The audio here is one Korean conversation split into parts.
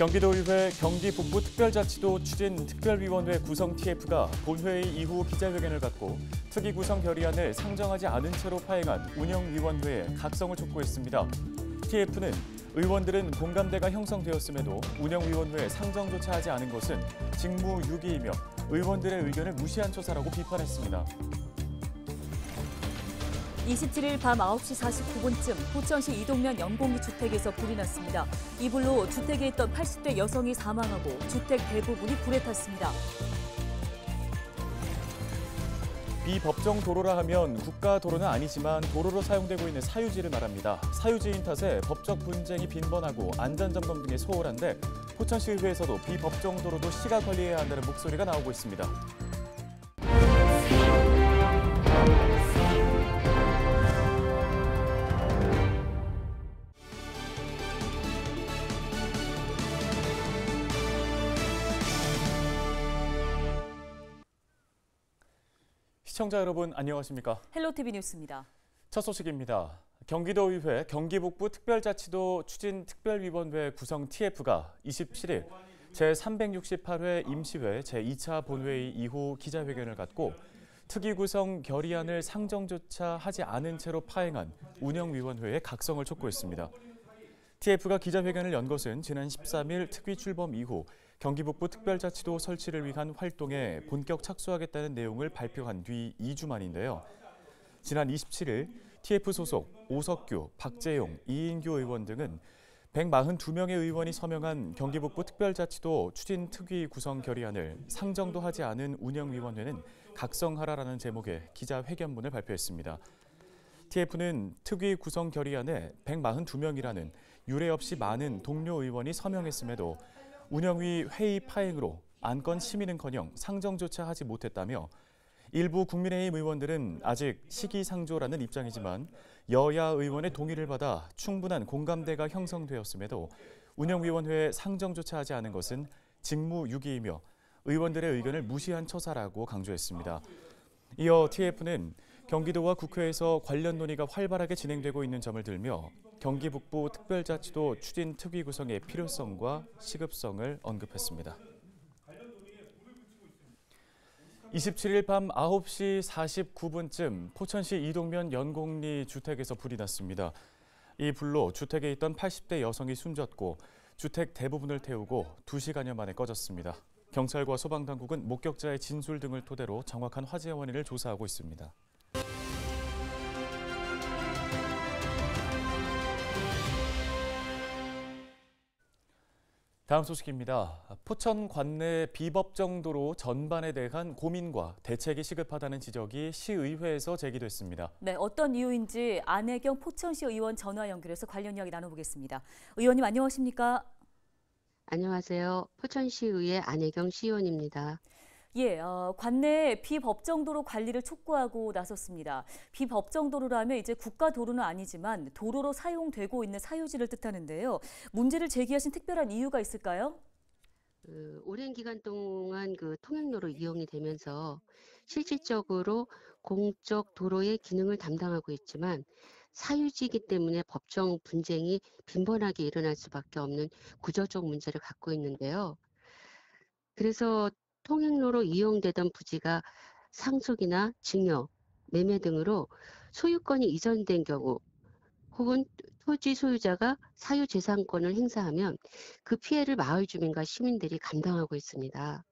경기도의회 경기북부특별자치도 추진특별위원회 구성 TF가 본회의 이후 기자회견을 갖고 특위 구성 결의안을 상정하지 않은 채로 파행한 운영위원회에 각성을 촉구했습니다. TF는 의원들은 공감대가 형성되었음에도 운영위원회 상정조차 하지 않은 것은 직무유기이며 의원들의 의견을 무시한 처사라고 비판했습니다. 27일 밤 9시 49분쯤 포천시 이동면 연곡리 주택에서 불이 났습니다. 이 불로 주택에 있던 80대 여성이 사망하고 주택 대부분이 불에 탔습니다. 비법정 도로라 하면 국가도로는 아니지만 도로로 사용되고 있는 사유지를 말합니다. 사유지인 탓에 법적 분쟁이 빈번하고 안전점검 등이 소홀한데 포천시의회에서도 비법정 도로도 시가 관리해야 한다는 목소리가 나오고 있습니다. 시청자 여러분 안녕하십니까? 헬로티비 뉴스입니다. 첫 소식입니다. 경기도의회 경기북부특별자치도 추진특별위원회 구성 TF가 27일 제368회 임시회 제2차 본회의 이후 기자회견을 갖고 특위 구성 결의안을 상정조차 하지 않은 채로 파행한 운영위원회의 각성을 촉구했습니다. TF가 기자회견을 연 것은 지난 13일 특위 출범 이후 경기북부 특별자치도 설치를 위한 활동에 본격 착수하겠다는 내용을 발표한 뒤 2주 만인데요. 지난 27일 TF 소속 오석규, 박재용, 이인규 의원 등은 142명의 의원이 서명한 경기북부 특별자치도 추진특위 구성 결의안을 상정도 하지 않은 운영위원회는 각성하라라는 제목의 기자회견문을 발표했습니다. TF는 특위 구성 결의안에 142명이라는 유례 없이 많은 동료 의원이 서명했음에도 운영위 회의 파행으로 안건 심의는커녕 상정조차 하지 못했다며 일부 국민의힘 의원들은 아직 시기상조라는 입장이지만 여야 의원의 동의를 받아 충분한 공감대가 형성되었음에도 운영위원회에 상정조차 하지 않은 것은 직무유기이며 의원들의 의견을 무시한 처사라고 강조했습니다. 이어 TF는 경기도와 국회에서 관련 논의가 활발하게 진행되고 있는 점을 들며 경기북부 특별자치도 추진 특위 구성의 필요성과 시급성을 언급했습니다. 27일 밤 9시 49분쯤 포천시 이동면 연곡리 주택에서 불이 났습니다. 이 불로 주택에 있던 80대 여성이 숨졌고 주택 대부분을 태우고 2시간여 만에 꺼졌습니다. 경찰과 소방당국은 목격자의 진술 등을 토대로 정확한 화재 원인을 조사하고 있습니다. 다음 소식입니다. 포천 관내 비법정 도로 전반에 대한 고민과 대책이 시급하다는 지적이 시의회에서 제기됐습니다. 네, 어떤 이유인지 안혜경 포천시 의원 전화 연결해서 관련 이야기 나눠보겠습니다. 의원님 안녕하십니까? 안녕하세요. 포천시의회 안혜경 시의원입니다. 예, 관내 비법정도로 관리를 촉구하고 나섰습니다. 비법정도로라면 이제 국가도로는 아니지만 도로로 사용되고 있는 사유지를 뜻하는데요. 문제를 제기하신 특별한 이유가 있을까요? 오랜 기간 동안 통행로로 이용이 되면서 실질적으로 공적 도로의 기능을 담당하고 있지만 사유지이기 때문에 법정 분쟁이 빈번하게 일어날 수밖에 없는 구조적 문제를 갖고 있는데요. 그래서 통행로로 이용되던 부지가 상속이나 증여, 매매 등으로 소유권이 이전된 경우 혹은 토지 소유자가 사유재산권을 행사하면 그 피해를 마을 주민과 시민들이 감당하고 있습니다.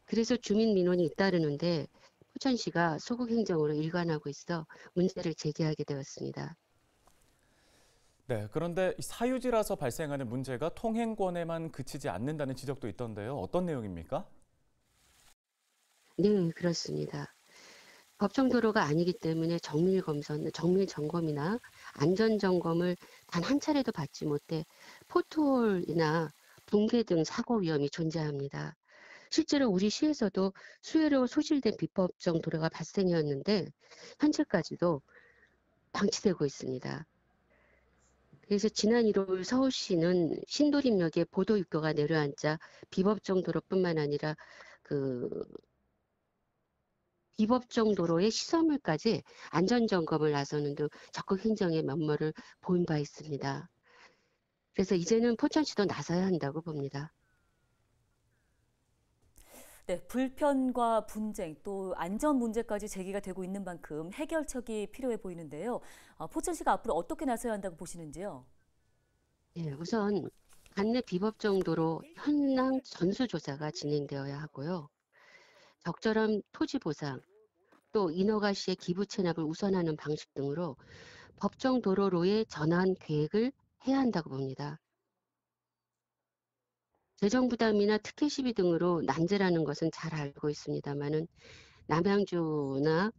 그래서 주민 민원이 잇따르는데 포천시가 소극 행정으로 일관하고 있어 문제를 제기하게 되었습니다. 네, 그런데 사유지라서 발생하는 문제가 통행권에만 그치지 않는다는 지적도 있던데요. 어떤 내용입니까? 네, 그렇습니다. 법정도로가 아니기 때문에 정밀 점검이나 안전 점검을 단 한 차례도 받지 못해 포트홀이나 붕괴 등 사고 위험이 존재합니다. 실제로 우리 시에서도 수해로 소실된 비법정 도로가 발생했는데 현재까지도 방치되고 있습니다. 그래서 지난 1월 서울시는 신도림역에 보도육교가 내려앉아 비법정 도로뿐만 아니라 비법정 도로의 시설물까지 안전점검을 나서는 등 적극 행정의 면모를 보인 바 있습니다. 그래서 이제는 포천시도 나서야 한다고 봅니다. 네, 불편과 분쟁 또 안전 문제까지 제기가 되고 있는 만큼 해결책이 필요해 보이는데요. 포천시가 앞으로 어떻게 나서야 한다고 보시는지요? 예, 우선 관내 비법정 도로 현황 전수조사가 진행되어야 하고요. 적절한 토지 보상, 또 인허가시의 기부 체납을 우선하는 방식 등으로 법정 도로로의 전환 계획을 해야 한다고 봅니다. 재정 부담이나 특혜 시비 등으로 난제라는 것은 잘 알고 있습니다만은 남양주는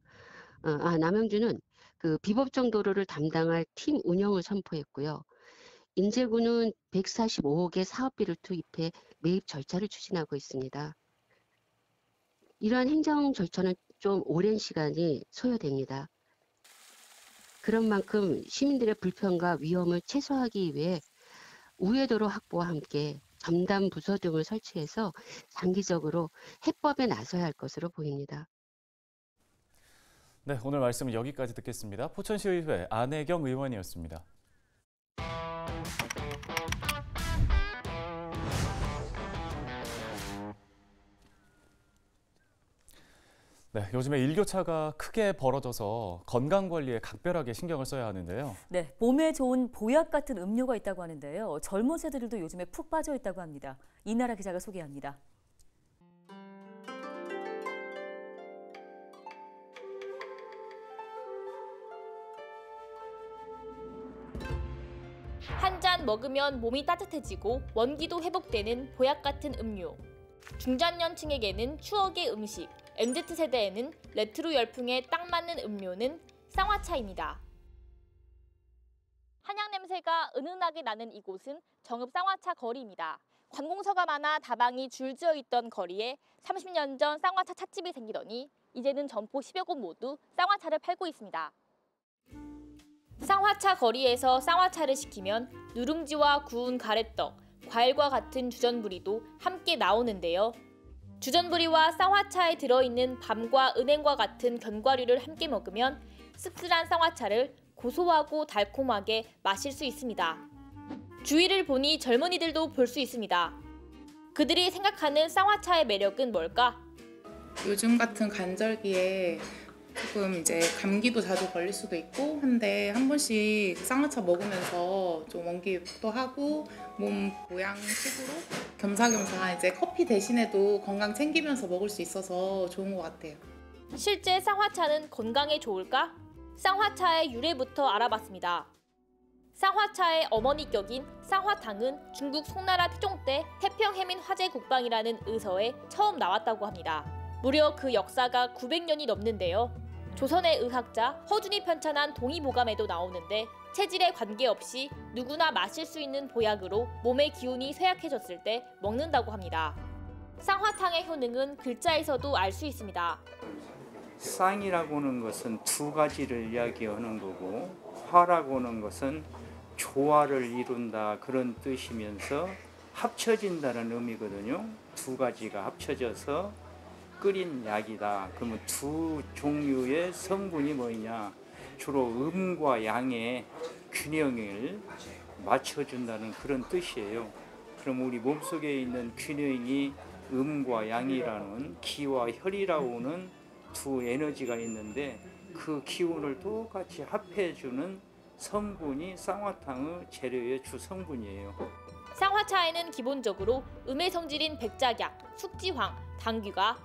그 비법정 도로를 담당할 팀 운영을 선포했고요. 인제구는 145억의 사업비를 투입해 매입 절차를 추진하고 있습니다. 이러한 행정 절차는 좀 오랜 시간이 소요됩니다. 그런 만큼 시민들의 불편과 위험을 최소화하기 위해 우회도로 확보와 함께 전담 부서 등을 설치해서 장기적으로 해법에 나서야 할 것으로 보입니다. 네, 오늘 말씀은 여기까지 듣겠습니다. 포천시의회 안혜경 의원이었습니다. 네, 요즘에 일교차가 크게 벌어져서 건강관리에 각별하게 신경을 써야 하는데요. 네, 몸에 좋은 보약 같은 음료가 있다고 하는데요. 젊은 세대들도 요즘에 푹 빠져 있다고 합니다. 이나라 기자가 소개합니다. 한 잔 먹으면 몸이 따뜻해지고 원기도 회복되는 보약 같은 음료. 중장년층에게는 추억의 음식, MZ세대에는 레트로 열풍에 딱 맞는 음료는 쌍화차입니다. 한약 냄새가 은은하게 나는 이곳은 정읍 쌍화차 거리입니다. 관공서가 많아 다방이 줄지어 있던 거리에 30년 전 쌍화차 찻집이 생기더니 이제는 점포 10여 곳 모두 쌍화차를 팔고 있습니다. 쌍화차 거리에서 쌍화차를 시키면 누룽지와 구운 가래떡, 과일과 같은 주전부리도 함께 나오는데요. 주전부리와 쌍화차에 들어있는 밤과 은행과 같은 견과류를 함께 먹으면 씁쓸한 쌍화차를 고소하고 달콤하게 마실 수 있습니다. 주위를 보니 젊은이들도 볼 수 있습니다. 그들이 생각하는 쌍화차의 매력은 뭘까? 요즘 같은 간절기에 조금 이제 감기도 자주 걸릴 수도 있고 한데 한 번씩 쌍화차 먹으면서 좀 원기도 하고 몸 보양식으로 겸사겸사 이제 커피 대신에도 건강 챙기면서 먹을 수 있어서 좋은 것 같아요. 실제 쌍화차는 건강에 좋을까? 쌍화차의 유래부터 알아봤습니다. 쌍화차의 어머니 격인 쌍화탕은 중국 송나라 태종 때 태평해민 화재 국방이라는 의서에 처음 나왔다고 합니다. 무려 그 역사가 900년이 넘는데요. 조선의 의학자 허준이 편찬한 동의보감에도 나오는데 체질에 관계없이 누구나 마실 수 있는 보약으로 몸의 기운이 쇠약해졌을 때 먹는다고 합니다. 쌍화탕의 효능은 글자에서도 알 수 있습니다. 쌍이라고 하는 것은 두 가지를 이야기하는 거고 화라고 하는 것은 조화를 이룬다 그런 뜻이면서 합쳐진다는 의미거든요. 두 가지가 합쳐져서 끓인 약이다. 그러면 두 종류의 성분이 뭐냐? 주로 음과 양의 균형을 맞춰준다는 그런 뜻이에요. 그럼 우리 몸속에 있는 균형이 음과 양이라는 기와 혈이라고 하는 두 에너지가 있는데 그 기운을 똑같이 합해주는 성분이 쌍화탕의 재료의 주 성분이에요. 쌍화차에는 기본적으로 음의 성질인 백작약, 숙지황, 당귀가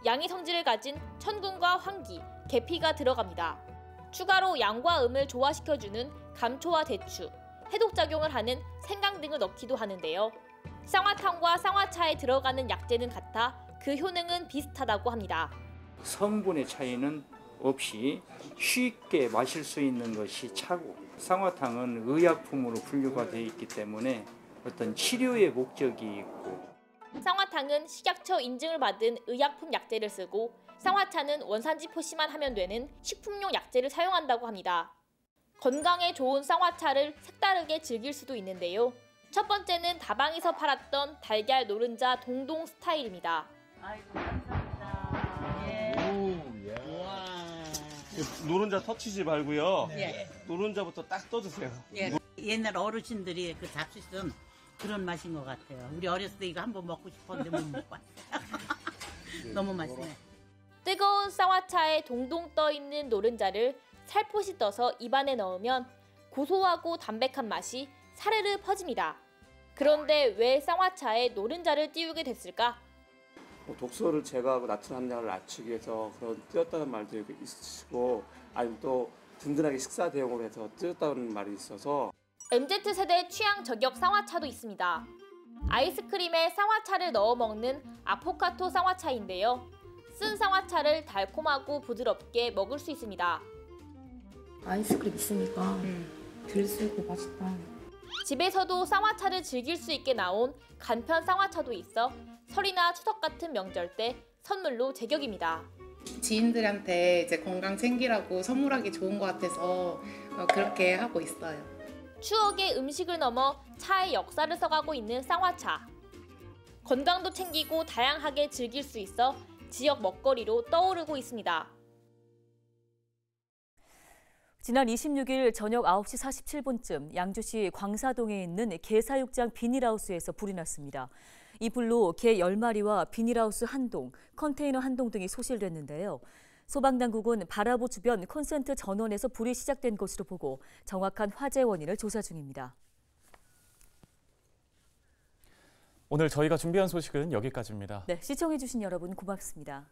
양의 성질을 가진 천궁과 황기, 계피가 들어갑니다. 추가로 양과 음을 조화시켜주는 감초와 대추, 해독작용을 하는 생강 등을 넣기도 하는데요. 쌍화탕과 쌍화차에 들어가는 약재는 같아 그 효능은 비슷하다고 합니다. 성분의 차이는 없이 쉽게 마실 수 있는 것이 차고 쌍화탕은 의약품으로 분류가 되어 있기 때문에 어떤 치료의 목적이 있고 쌍화탕은 식약처 인증을 받은 의약품 약재를 쓰고 쌍화차는 원산지 표시만 하면 되는 식품용 약재를 사용한다고 합니다. 건강에 좋은 쌍화차를 색다르게 즐길 수도 있는데요. 첫 번째는 다방에서 팔았던 달걀 노른자 동동 스타일입니다. 아이고 감사합니다. 예. 노른자 터치지 말고요. 예. 노른자부터 딱 떠주세요. 예. 옛날 어르신들이 그 잡수시던 그런 맛인 것 같아요. 우리 어렸을 때 이거 한번 먹고 싶었는데 못 먹고 왔어요. 너무 맛있네. 뜨거운 쌍화차에 동동 떠있는 노른자를 살포시 떠서 입안에 넣으면 고소하고 담백한 맛이 사르르 퍼집니다. 그런데 왜 쌍화차에 노른자를 띄우게 됐을까? 독소를 제거하고 나트륨 함량을 낮추기 위해서 그런 띄웠다는 말도 있으시고, 아니면 또 든든하게 식사 대용으로 해서 띄웠다는 말이 있어서. MZ세대 취향 저격 쌍화차도 있습니다. 아이스크림에 쌍화차를 넣어 먹는 아포카토 쌍화차인데요. 쓴 쌍화차를 달콤하고 부드럽게 먹을 수 있습니다. 아이스크림 있으니까 들쓰고 맛있다. 집에서도 쌍화차를 즐길 수 있게 나온 간편 쌍화차도 있어 설이나 추석 같은 명절 때 선물로 제격입니다. 지인들한테 이제 건강 챙기라고 선물하기 좋은 것 같아서 그렇게 하고 있어요. 추억의 음식을 넘어 차의 역사를 써가고 있는 쌍화차. 건강도 챙기고 다양하게 즐길 수 있어 지역 먹거리로 떠오르고 있습니다. 지난 26일 저녁 9시 47분쯤 양주시 광사동에 있는 게사육장 비닐하우스에서 불이 났습니다. 이 불로 개 10마리와 비닐하우스 1동, 컨테이너 1동 등이 소실됐는데요. 소방당국은 바라보 주변 콘센트 전원에서 불이 시작된 것으로 보고 정확한 화재 원인을 조사 중입니다. 오늘 저희가 준비한 소식은 여기까지입니다. 네, 시청해주신 여러분 고맙습니다.